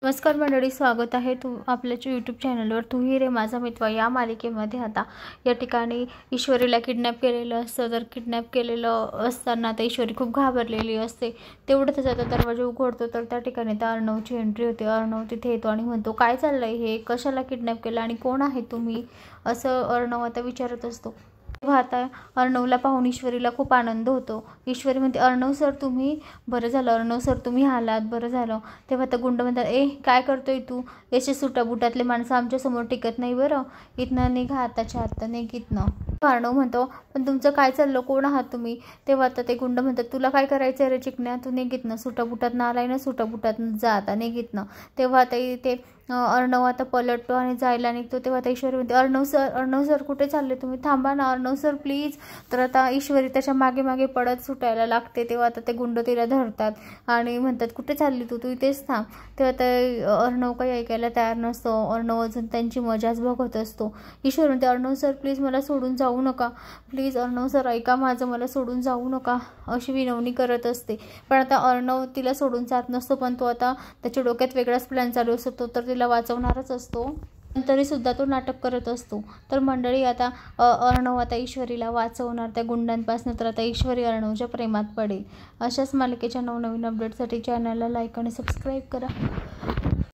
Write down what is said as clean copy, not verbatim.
नमस्कार मंडळी, स्वागत आहे आपल्या यूट्यूब चॅनलवर तू ही रे माझा मित्र या मालिकेमध्ये। आता या ठिकाणी ईश्वरीला किडनॅप केलेलं असतं। तर किडनॅप केलेलं असताना आता ईश्वरी खूप घाबरलेली असते। तेवढंच आता दरवाजा उघडतो तर त्या ठिकाणी त्या अर्णवची एंट्री होते। अर्णव तिथे येतो आणि म्हणतो, काय चाललंय हे, कशाला किडनॅप केलं आणि कोण आहे तुम्ही, असं अर्णव आता विचारत असतो। तेव्हा आता अर्णवला पाहून ईश्वरीला खूप आनंद होतो। ईश्वरी म्हणते, अर्णव सर तुम्ही, बरं झालं अर्णव सर तुम्ही आलात, बरं झालं। तेव्हा आता गुंड म्हणतात, काय करतोय तू, याचे सुटाबुटातले माणसं आमच्यासमोर टिकत नाही, बरं इथनं निघा आताच्या आत्ता, निघ इथनं। अर्णव म्हणतो, पण तुमचं काय चाललं, कोण आहात तुम्ही। तेव्हा आता ते गुंड म्हणतात, तुला काय करायचं रे चिकण्या, तू निघ इथनं, सुटाबुटातनं आलाय ना, सुटाबुटातनं जा आता, निघ इथनं। तेव्हा आता ते अर्णव आता पलटतो आणि जायला निघतो। तेव्हा आता ईश्वरी म्हणते, अर्णव सर कुठे चालले तुम्ही, थांबा ना अर्णव सर प्लीज। तर आता ईश्वरी त्याच्या मागे मागे पडत सुटायला लागते। तेव्हा आता ते गुंड तिला धरतात आणि म्हणतात, कुठे चालली तू इथेच थांब। तेव्हा आता अर्णव काही ऐकायला तयार नसतो। अर्णव अजून त्यांची मजाच बघत असतो। ईश्वरी म्हणते, अर्णव सर प्लीज मला सोडून जाऊ नका, प्लीज अर्णव सर ऐका माझं, मला सोडून जाऊ नका, अशी विनवणी करत असते। पण आता अर्णव तिला सोडून जात नसतो, पण तो आता त्याच्या डोक्यात वेगळाच प्लॅन चालू असतो, तर तिला वाचवणारच असतो, तरी सुद्धा तो नाटक करत असतो। तर मंडळी आता अर्णव आता ईश्वरीला वाचवणार त्या गुंडांपासून। तर आता ईश्वरी अर्णवच्या प्रेमात पडेल। अशाच मालिकेच्या नवनवीन अपडेटसाठी चॅनलला लाईक आणि सबस्क्राईब करा।